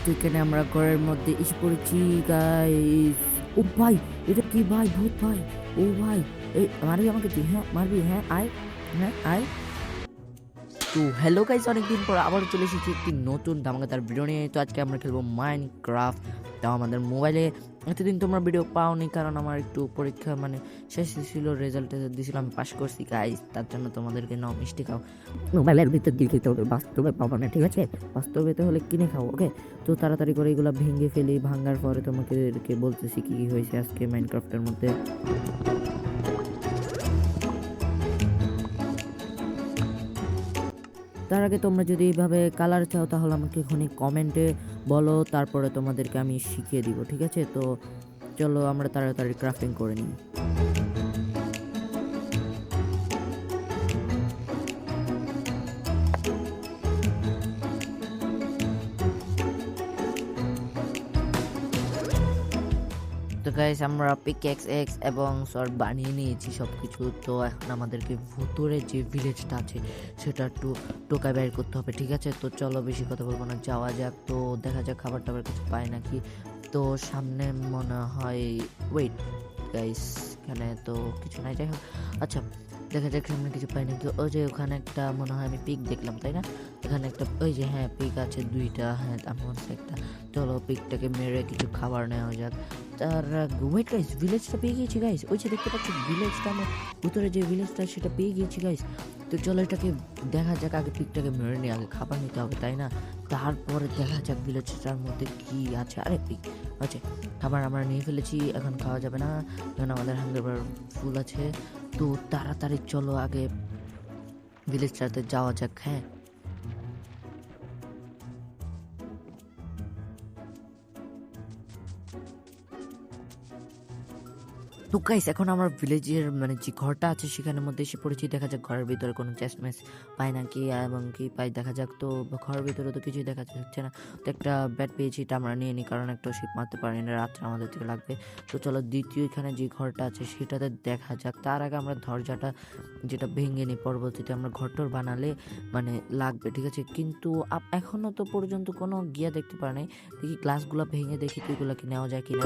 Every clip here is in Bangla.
তো এখানে আমরা ঘরের মধ্যে এসে পড়েছি গাইস। ও ভাই, এটা কি ভাই? ভূত ভাই। ও ভাই, এই মারবি আমাকে? তুই হ্যাঁ মারবি? হ্যাঁ আয়, হ্যাঁ আয়। তো হ্যালো গাইস, অনেকদিন পর আবার চলে এসেছি একটি নতুন ধামাকাদার ভিডিও নিয়ে। তো আজকে আমরা খেলবো মাইনক্রাফট, তাও আমাদের মোবাইলে। এতদিন তোমরা ভিডিও পাওনি কারণ আমার একটু পরীক্ষা শেষ ছিল, রেজাল্ট দিয়েছিলাম, আমি পাস করছি গাইস। তার জন্য তোমাদেরকে নাও মিষ্টি খাও, মোবাইলের ভিতর দিয়ে খেতে হবে, বাস্তবে পাবো না, ঠিক আছে? বাস্তবে তো হলে কিনে খাও, ওকে? তো তাড়াতাড়ি করে এগুলো ভেঙে ফেলি। ভাঙার পরে তোমাকে বলতেছি কি কি হয়েছে আজকে মাইনক্রাফটের মধ্যে। তার আগে তোমরা যদি এইভাবে কালার চাও তাহলে আমাকে এখানে কমেন্টে বলো, তারপরে তোমাদেরকে আমি শিখিয়ে দিব, ঠিক আছে? তো চলো আমরা তাড়াতাড়ি ক্রাফটিং করে নিই। তো গাইস, আমরা পিকেক্স এক্স এবং সর্ট বানিয়ে নিয়েছি সব কিছু। তো এখন আমাদেরকে ভুতুরে যে ভিলেজটা আছে সেটা একটু টোকা বের করতে হবে, ঠিক আছে? তো চলো বেশি কথা বলবো না, যাওয়া যাক। তো দেখা যাক খাবার টাবার কিছু পাই নাকি। তো সামনে মনে হয়, ওয়েট গাইস, এখানে তো কিছু নাই, যাই হোক। আচ্ছা, দেখা যাক সামনে কিছু পাই নাকি। ওই যে ওখানে একটা মনে হয় আমি পিক দেখলাম, তাই না? এখানে একটা, ওই যে হ্যাঁ পিক আছে দুইটা, হ্যাঁ আমি বলছি একটা। চলো পিকটাকে মেরে কিছু খাবার নেওয়া যাক। তার ওয়েট গাইস, ভিলেজটা পেয়ে গিয়েছি গাইস। ওই যে দেখতে পাচ্ছি ভিলেজটা, আমার ভিতরে যে ভিলেজটা সেটা পেয়ে গিয়েছি গাইস। তো চলো এটাকে দেখা যাক, আগে পিকটাকে মেরে নিয়ে আগে খাবার নিতে হবে, তাই না? তারপরে দেখা যাক ভিলেজটার মধ্যে কি আছে। আরে পিক আছে, খাবার আমরা নিয়ে ফেলেছি, এখন খাওয়া যাবে না কারণ আমাদের হাঙ্গার বার ফুল আছে। তো তাড়াতাড়ি চলো আগে ভিলেজটাতে যাওয়া যাক। হ্যাঁ, তো গাইস এখন আমার ভিলেজের যে ঘরটা আছে সেখানের মধ্যে এসে পড়েছি। দেখা যাক ঘরের ভিতরে কোনো চেস্ট মেস পাই নাকি এবং কি পাই দেখা যাক। তো ঘরের ভিতরে তো কিছুই দেখা যাচ্ছে না। তো একটা ব্যাট পেয়েছি, এটা আমরা নিয়ে নিই কারণ একটা শিপ মারতে পারি না, রাত্রে আমাদের থেকে লাগবে। তো চলো দ্বিতীয় এখানে যে ঘরটা আছে সেটাতে দেখা যাক। তার আগে আমরা দরজাটা যেটা ভেঙে নিই, পরবর্তীতে আমরা ঘরটর বানালে লাগবে, ঠিক আছে? কিন্তু এখনো তো পর্যন্ত কোনো গিয়া দেখতে পারে নাই। দেখি গ্লাসগুলো ভেঙে দেখি তো এগুলো কি নেওয়া যায় কিনা।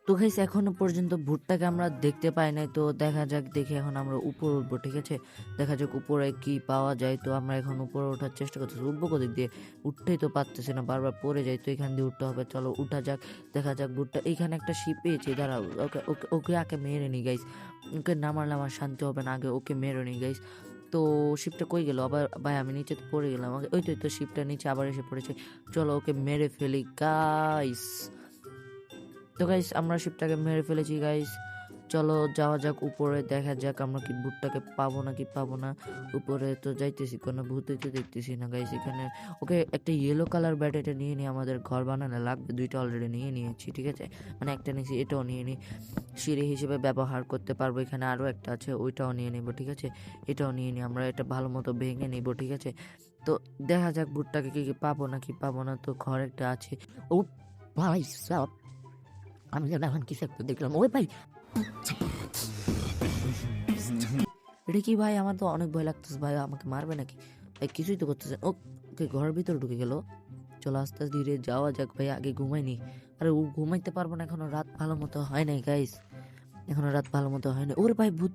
তো গাইস এখনো পর্যন্ত ভুট্টাকে আমরা দেখতে পাই নাই। তো দেখা যাক, দেখে এখন আমরা উপরে উঠবো, ঠিক আছে? দেখা যাক উপরে কি পাওয়া যায়। তো আমরা এখন উপরে ওঠার চেষ্টা করতেছি। উঠবো কোদিক দিয়ে? উঠতেই তো পারতেছি না, বারবার পড়ে যাই। তো এখান দিয়ে উঠতে হবে, চলো উঠা যাক। দেখা যাক ভুট্টা, এইখানে একটা শিপ পেয়েছি, দাঁড়াও ওকে ওকে ওকে আগে মেরে নি গাইস। ওকে না মারলে আমার শান্তি হবে না, আগে ওকে মেরে নি গাইস। তো শিপটা কই গেল আবার? ভাই আমি নিচে তো পড়ে গেলাম। ওই তো শিপটা নিচে আবার এসে পড়েছে। চলো ওকে মেরে ফেলি গাইস। তো গাইস আমরা শিপটাকে মেরে ফেলেছি গাইস। চলো যাওয়া যাক উপরে, দেখা যাক আমরা কি ভূতটাকে পাবো নাকি পাবো না। উপরে তো যাইতেছি, কোনো ভূতই তো দেখতেছি না গাইস এখানে। ওকে একটা ইয়েলো কালার ব্যাট, এটা নিয়ে নিই, আমাদের ঘর বানানো লাগবে। দুইটা অলরেডি নিয়ে নিয়েছি, ঠিক আছে? একটা নিয়েছি, এটাও নিয়ে নিই, সিঁড়ি হিসেবে ব্যবহার করতে পারবো। এখানে আরও একটা আছে, ওইটাও নিয়ে নিব, ঠিক আছে? এটাও নিয়ে নিই, আমরা এটা ভালো মতো ভেঙে নিব, ঠিক আছে? তো দেখা যাক ভূতটাকে কি কি পাবো নাকি পাবো না। তো ঘর একটা আছে। ও ভাই সব, আমি যেন এখন কিছু একটা দেখলাম। ওই ভাই, এটা কি ভাই? আমার তো অনেক ভয় লাগতেছে ভাই, আমাকে মারবে নাকি? ভাই কিছুই তো করতেছে। ওকে ঘরের ভিতরে ঢুকে গেল। চলো আস্তে আস্তে ধীরে যাওয়া যাক ভাই, আগে ঘুমাইনি। আরে ও ঘুমাইতে পারবো না, এখনো রাত ভালো মতো হয় নাই গাইস, এখনো রাত ভালো মতো হয় না। ওরে ভাই ভূত,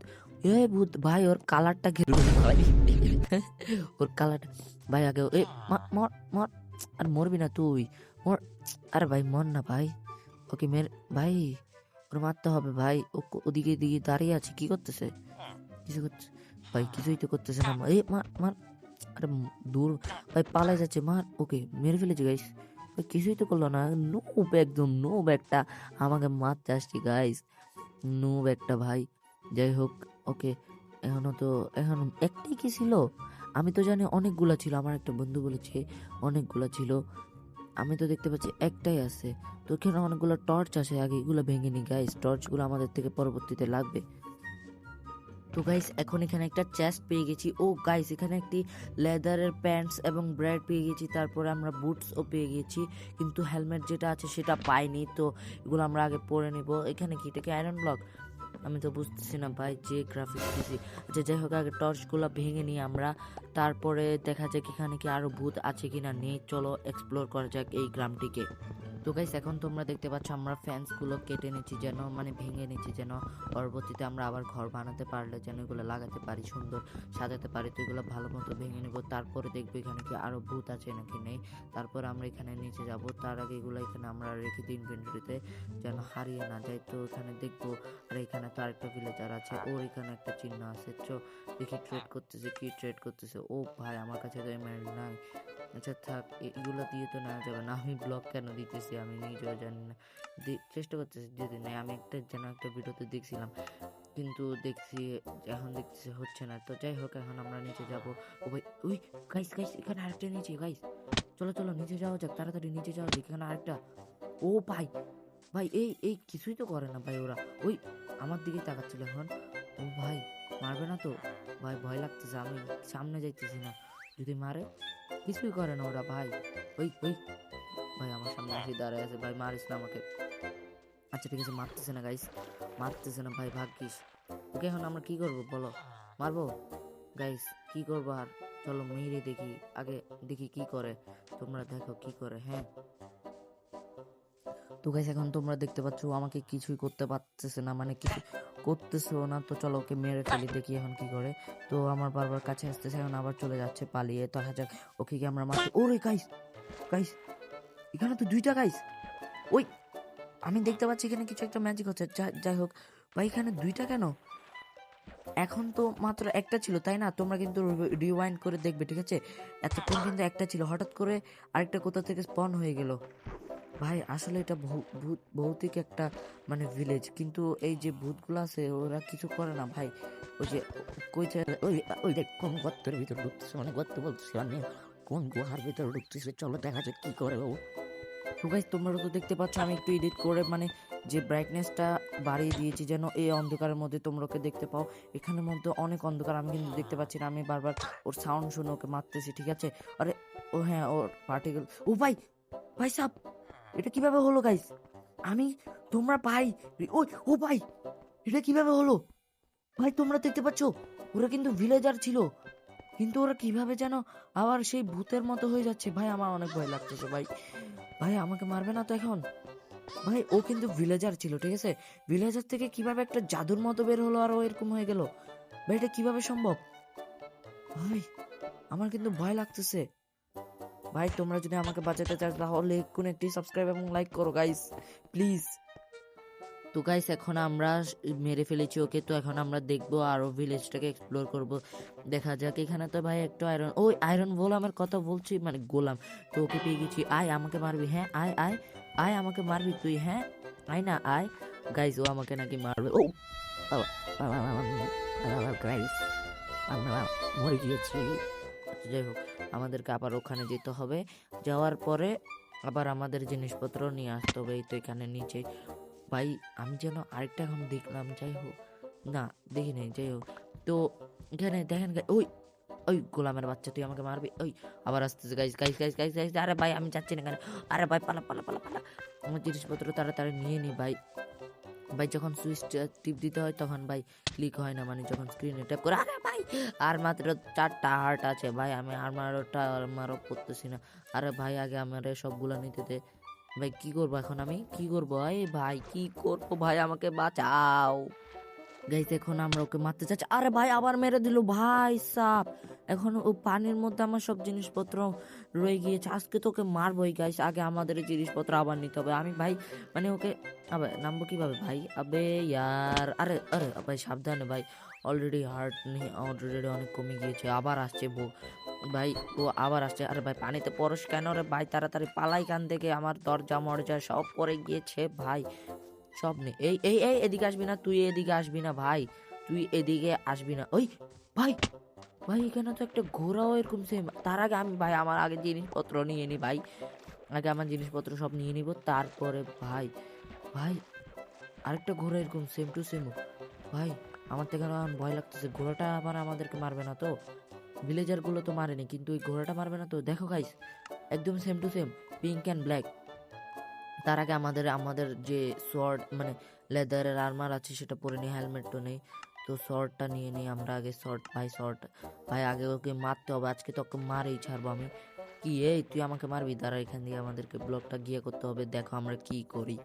এ ভূত ভাই, ওর কালারটা ঘেরো ভাই। ওর কালারটা ভাই আগে মর মর। আর মরবি না তুই, মর। আরে ভাই মর না ভাই, ওকে মের ভাই, ওকে মারতে হবে ভাই। ওদিকে দিকে দাঁড়িয়ে আছে, কি করতেছে? কিছু করছে ভাই, কিছুই তো করতেছে না। এই মার মার। আরে দূর ভাই, পালাই যাচ্ছে, মার। ওকে মেরে ফেলেছি গাইস। ভাই কিছুই তো করলো না, নুব, একদম নুব একটা, আমাকে মারতে আসছি গাইস, নুব একটা ভাই। যাই হোক, ওকে এখন একটাই কি ছিল? আমি তো জানি অনেকগুলা ছিল, আমার একটা বন্ধু বলেছে অনেকগুলা ছিল। আমি তো দেখতে পাচ্ছি একটাই আছে। তো এখানে অনেকগুলো টর্চ আছে, আগে এগুলো ভেঙে নি গাইস, টর্চগুলো আমাদের থেকে পরবর্তীতে লাগবে। তো গাইস এখন এখানে একটা চেস্ট পেয়ে গেছি। ও গাইস এখানে একটি লেদারের প্যান্টস এবং ব্রেড পেয়ে গেছি, তারপরে আমরা বুটসও পেয়ে গেছি, কিন্তু হেলমেট যেটা আছে সেটা পাইনি। তো এগুলো আমরা আগে পরে নিব। এখানে কি, এটা কি আয়রন ব্লক? আমি তো বুঝতেছি না ভাই, যে গ্রাফিক্স দিছি। আচ্ছা যাই হোক, আগে টর্চগুলো ভেঙে নিই আমরা, তারপরে দেখা যাক এখানে কি আরো ভূত আছে কিনা নেই। চলো এক্সপ্লোর করা যাক এই গ্রামটিকে। তো গাইস এখন তোমরা দেখতে পাচ্ছ আমরা ফ্যান্সগুলো কেটে নিচ্ছি, যেন মানে ভেঙে নিচ্ছি, যেন পরবর্তীতে আমরা আবার ঘর বানাতে পারলে যেন এগুলো লাগাতে পারি, সুন্দর সাজাতে পারি। তো এগুলো ভালো মতো ভেঙে নেব, তারপরে দেখবো এখানে কি আরো ভূত আছে নাকি নেই। তারপর আমরা এখানে নিচে যাব, তার আগে এগুলো এখানে আমরা রেখে দিই ইনভেন্টরিতে, যেন হারিয়ে না যায়। তো এখানে দেখবো, আর এখানে তো আরেকটা ভিলেজার আছে, ওর এখানে একটা চিহ্ন আছে। দেখি ট্রেড করতেছে, কি ট্রেড করতেছে। ও ভাই আমার কাছে তো এমারেল্ড নাই। আচ্ছা থাক, এগুলো দিয়ে তো নেওয়া যাবে না। আমি ব্লগ কেন দিতেছি আমি নিজেও জানি না, চেষ্টা করতেছি যদি নেই। আমি একটা ভিডিওতে দেখছিলাম, কিন্তু এখন দেখতেছি হচ্ছে না। তো যাই হোক, এখন আমরা নিচে যাব। ও ভাই, ওই গাইস গাইস, এখানে আরেকটা নিচে গাইস। চলো চলো নিচে যাওয়া যাক, তাড়াতাড়ি নিচে যাওয়া যাক। এখানে আরেকটা। ও ভাই, ভাই এই এই কিছুই তো করে না ভাই ওরা। ওই আমার দিকে তাকাচ্ছিল এখন। ও ভাই, মারবে না তো? ভাই ভয় লাগতেছে, আমি সামনে যাইতেছি না, যদি মারে। কিছুই করে না ওরা ভাই। ওই ওই ভাই আমার সামনে এসে দাঁড়ায় আছে, ভাই মারিস না আমাকে। আচ্ছা ঠিক আছে, মারতেছে না গাইস, মারতেছে না ভাই, ভাগ্যিস। ওকে এখন আমরা কি করব বলো? মারবো? গাইস কি করবো আর, চলো মেরে দেখি আগে, দেখি কি করে। তোমরা দেখো কি করে। হ্যাঁ তো গাইস এখন তোমরা দেখতে পাচ্ছ আমাকে কিছুই করতে পারতেছে না, মানে কিছু করতেছো না। তো চলো ওকে মেরে ফেলি, দেখি এখন কি করে। তো আমার বারবার কাছে আসতেছে, এখন আবার চলে যাচ্ছে পালিয়ে। তো দেখা যাক ওকে কি আমরা মারতে। ওরে গাইস গাইস, এখানে তো দুইটা গাইস। ওই আমি দেখতে পাচ্ছি এখানে কিছু একটা ম্যাজিক হচ্ছে। যাই হোক ভাই, এখানে দুইটা কেন? এখন তো মাত্র একটা ছিল তাই না? তোমরা কিন্তু রিওয়াইন্ড করে দেখবে, ঠিক আছে? এতক্ষণ কিন্তু একটা ছিল, হঠাৎ করে আরেকটা কোথা থেকে স্পন হয়ে গেল। ভাই আসলে এটা ভৌতিক একটা মানে ভিলেজ, কিন্তু এই যে ভূতগুলো আছে ওরা কিছু করে না ভাই। ওই যে কইছে, ওই ওই দেখ কোন গর্তের ভিতর ঢুকতেছে, মানে গর্ত বলতেছে আমি, কোন গুহার ভিতর ঢুকতেছে। চলো দেখা যাক কি করে ও। তো গাইস তোমরা তো দেখতে পাচ্ছ আমি একটু এডিট করে মানে যে ব্রাইটনেসটা বাড়িয়ে দিয়েছি, যেন এই অন্ধকারের মধ্যে তোমরা ওকে দেখতে পাও। এখানের মধ্যে অনেক অন্ধকার, আমি কিন্তু দেখতে পাচ্ছি না। আমি বারবার ওর সাউন্ড শুনে ওকে মারতেছি, ঠিক আছে? আরে ও হ্যাঁ, ওর পার্টিকেল। ও ভাই, ভাই সাব, এটা কিভাবে হলো গাইস? আমি তোমরা ভাই, ওই ও ভাই, এটা কিভাবে হলো ভাই? তোমরা দেখতে পাচ্ছ ওরা কিন্তু ভিলেজার ছিল, কিন্তু ওরা কিভাবে যেন আবার সেই ভূতের মতো হয়ে যাচ্ছে। ভাই আমার অনেক ভয় লাগতেছে ভাই। ভাই আমাকে মারবে না তো এখন? ভাই ও কিন্তু ভিলেজার ছিল, ঠিক আছে? ভিলেজার থেকে কিভাবে একটা জাদুর মতো বের হলো আর ও এরকম হয়ে গেল? ভাই এটা কিভাবে সম্ভব? ভাই আমার কিন্তু ভয় লাগতেছে। ভাই তোমরা যদি আমাকে বাঁচাতে চাও তাহলে কোন একটি সাবস্ক্রাইব এবং লাইক করো গাইস, প্লিজ। তো গাইস এখন আমরা মেরে ফেলেছি ওকে। তো এখন আমরা দেখবো আরো ভিলেজটাকে এক্সপ্লোর করব, দেখা যাক। এখানে তো ভাই একটু আয়রন, ওই আয়রন গোলামের কথা বলছি, মানে গোলাম। তো ওকে পেয়ে গেছি। আয় আমাকে মারবি? হ্যাঁ আয় আয় আয়, আমাকে মারবি তুই? হ্যাঁ আয় না আয়। গাইস ও আমাকে নাকি মারবে। ও গাইস আমরা মরে গিয়েছি। আচ্ছা, যাই হোক আমাদেরকে আবার ওখানে যেতে হবে, যাওয়ার পরে আবার আমাদের জিনিসপত্র নিয়ে আসতে হবে। এই তো এখানে নিচে ভাই, আমি যেন আরেকটা এখন দেখলাম, যাই হোক না দেখি নাই, যাই হোক। তো এখানে দেখেন ওই ওই গোলামের বাচ্চা, তুই আমাকে মারবি? ওই আবার আসতেছে guys guys guys guys guys. আরে ভাই আমি যাচ্ছি না কেন? আরে ভাই পালা পালা পালা পালা, আমার জিনিসপত্র তাড়াতাড়ি নিয়ে নি ভাই। ভাই যখন সুইচ টিপ দিতে হয় তখন ভাই ক্লিক হয় না, মানে যখন স্ক্রিনে ট্যাপ করে। আরে ভাই আর মাত্র 4টা হার্ট আছে ভাই, আমি আরমারও করতেছি না। আরে ভাই আগে আমার সবগুলা নিতে দে ভাই। কি করবো এখন, আমি কি করবো? এই ভাই কি করবো ভাই, আমাকে বাঁচাও গাইস। এখন আমরা ওকে মারতে চাচ্ছি, আরে ভাই আবার মেরে দিল ভাই সাপ। এখন ও পানির মধ্যে আমার সব জিনিসপত্র রয়ে গিয়েছে। আজকে তো ওকে মারবোই গাইস, আগে আমাদের এই জিনিসপত্র আবার নিতে হবে। আমি ভাই মানে ওকে আবার নামবো কিভাবে ভাই? আবে ইয়ার, আরে আরে ভাই সাবধানে ভাই, অলরেডি হার্ট নেই, অলরেডি অনেক কমে গিয়েছে। আবার আসছে ভাই, ও আবার আসছে। আরে ভাই পানিতে পরশ কেন রে ভাই? তাড়াতাড়ি পালাই কান থেকে, আমার দরজা মরজা সব পড়ে গিয়েছে ভাই, সব নেই। এই এই এই এদিকে আসবি না, তুই এদিকে আসবি না ভাই, তুই এদিকে আসবি না। ওই ভাই, ভাই এখানে তো একটা ঘোড়াও এরকম সেম। তার আগে আমি ভাই আমার আগে জিনিসপত্র নিয়ে নি ভাই, আগে আমার জিনিসপত্র সব নিয়ে নিব, তারপরে ভাই। ভাই আরেকটা ঘোড়া এরকম সেম টু সেম ভাই। আমার থেকে এখন ভয় লাগতেছে, ঘোড়াটা আবার আমাদেরকে মারবে না তো? ভিলেজার গুলো তো মারেনি, কিন্তু ওই ঘোড়াটা মারবে না তো? দেখো গাইস একদম same to same, pink and black. তার আগে আমাদের আমাদের যে সোয়ার্ড মানে লেদারের আর্মার আছে সেটা পরে নিই, হেলমেটও নেই। তো শর্টটা নিয়ে নিই আমরা আগে। শর্ট ভাই, শর্ট ভাই, আগে ওকে মারতে হবে, আজকে তোকে মারেই ছাড়বো আমি। কি এই তুই আমাকে মারবি? দাঁড়া, এখান দিয়ে আমাদেরকে ব্লকটা গিয়ে করতে হবে, দেখো আমরা কি করি।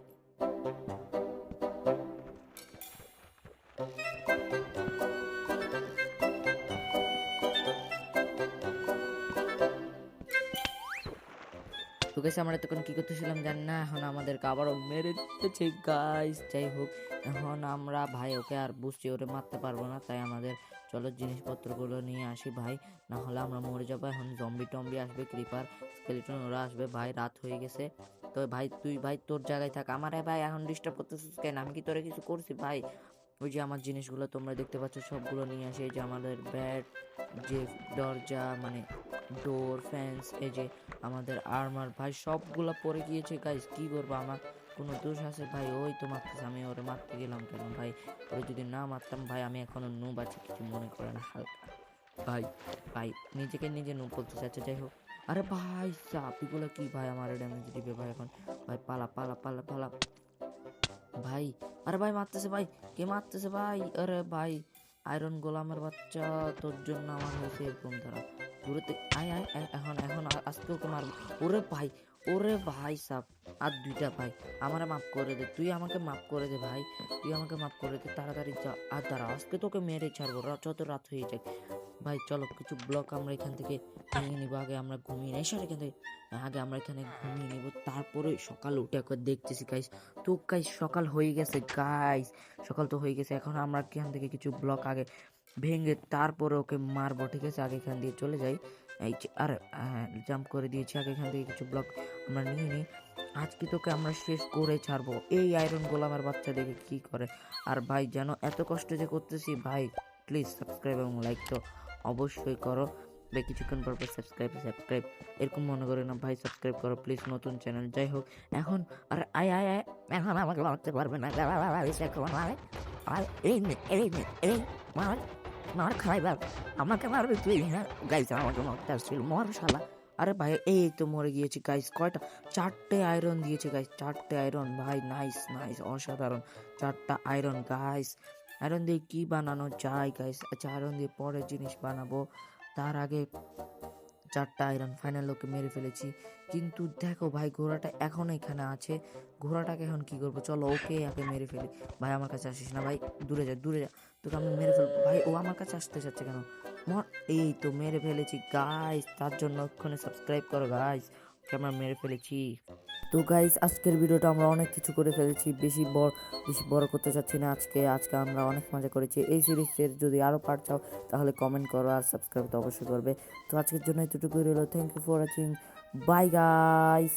তো গেছে আমরা তখন কি করতেছিলাম জানি না, এখন আমাদেরকে আবারও মেরে দিতেছে গাইস। যাই হোক, এখন আমরা ভাই ওকে আর বুঝছি ওরে মারতে পারবো না, তাই আমাদের চলো জিনিসপত্রগুলো নিয়ে আসি ভাই, না হলে আমরা মরে যাবো। এখন জম্বি টম্বি আসবে, ক্রিপার স্কেলিটন ওরা আসবে ভাই, রাত হয়ে গেছে। তো ভাই তুই ভাই তোর জায়গায় থাক, আমারে ভাই এখন ডিস্টার্ব করতেছিস কেন? আমি কি তোরে কিছু করছি ভাই? ওই যে আমার জিনিসগুলো তোমরা দেখতে পাচ্ছ সবগুলো নিয়ে আসে, এই যে আমাদের ব্যাট, যে দরজা মানে ডোর, ফ্যান্স, এই যে আমাদের আর্মার ভাই সবগুলা পড়ে গিয়েছে গাইস। কি করবো, আমার কোনো দোষ আছে ভাই? ওই তো মারতেছে, আমি ওরে মারতে গেলাম কেন ভাই? ওরে যদি না মারতাম ভাই, আমি এখনো নুব আছি, কিছু মনে করে না হালকা ভাই। ভাই নিজেকে নিজে নুব বলতে চাচ্ছে। যাই হোক, আরে ভাই চাপিগুলো কি ভাই আমার ড্যামেজ দিবে ভাই এখন। ভাই পালা পালা পালা পালা ভাই। আরে ভাই মারতেছে ভাই, কে মারতেছে ভাই? আরে ভাই আয়রন গোলামের বাচ্চা, তোর জন্য আমার হয়েছে এরকম। দ্বারা দূরেতে আয় আয় আয়, এখন এখন আজকে ওকে মারবো। ওরে ভাই, ওরে ভাই সাপ, আর দুইটা ভাই, আমারে মাফ করে দে, তুই আমাকে মাফ করে দে ভাই, তুই আমাকে মাফ করে দে তাড়াতাড়ি যা। আর দাঁড়া, আজকে তোকে মেরে ছাড়বো, যত রাত হয়ে যায় ভাই। চলো কিছু ব্লক আমরা এখান থেকে ভেঙে নিবো, আগে আমরা ঘুমিয়ে নেই সর এখান থেকে, আগে আমরা এখানে ঘুমিয়ে নিব, তারপরে সকালে উঠে একবার দেখতেছি গাইস। তো গাইস সকাল হয়ে গেছে গাইস, সকাল তো হয়ে গেছে। এখন আমরা এখান থেকে কিছু ব্লক আগে ভেঙে তারপরে ওকে মারবো, ঠিক আছে? আগে এখান দিয়ে চলে যাই। এই যে আরে হ্যাঁ, জাম্প করে দিয়েছি, আগে এখান থেকে কিছু ব্লক আমরা নিয়ে নিই। আজকে তোকে আমরা শেষ করে ছাড়বো, এই আয়রন গোলামের বাচ্চা দেখে কি করে। আর ভাই যেন এত কষ্ট যে করতেছি ভাই, প্লিজ সাবস্ক্রাইব এবং লাইক তো অবশ্যই করো ভাই, কিছুক্ষণ পর পর সাবস্ক্রাইব সাবস্ক্রাইব এরকম মনে করে না ভাই, সাবস্ক্রাইব করো প্লিজ, নতুন চ্যানেল। যাই হোক, এখন আর আয় আয় আয়, এখন আমাকে মারতে পারবে না আর এই নে এই নে এই মার, মার খাইবার, আমাকে মারবে তুই? হ্যাঁ গাইস, আমাকে মারতে আসছিল, মর শালা। আরে ভাই এই তো মরে গিয়েছি গাইস। কয়টা? 4টে আয়রন দিয়েছে গাইস, 4টে আয়রন ভাই, নাইস নাইস, অসাধারণ। 4টা আয়রন গাইস। আয়রন দিয়ে কি বানানো যায় গাইস? আচ্ছা আয়রন দিয়ে পরে জিনিস বানাবো, তার আগে 4টা আয়রন ফাইনাল ওকে মেরে ফেলেছি। কিন্তু দেখো ভাই ঘোড়াটা এখনো এখানে আছে, ঘোড়াটাকে এখন কি করবো? চলো ওকে আগে মেরে ফেলি। ভাই আমার কাছে আসিস না ভাই, দূরে যা দূরে যা, তোকে আমি মেরে ফেলবো ভাই। ও আমার কাছে আসতে চাচ্ছে কেন? মর। এই তো মেরে ফেলেছি গাইস, তার জন্য ওখানে সাবস্ক্রাইব করো গাইস, ওকে আমরা মেরে ফেলেছি। তো গাইস আজকের ভিডিওটা আমরা অনেক কিছু করে ফেলেছি, বেশি বড় করতে চাচ্ছি না। আজকে আজকে আমরা অনেক মজা করেছি। এই সিরিজের যদি আরও পার্ট চাও তাহলে কমেন্ট করো, আর সাবস্ক্রাইব তো অবশ্যই করবে। তো আজকের জন্য এতটুকুই রইলো, thank you for watching, bye guys.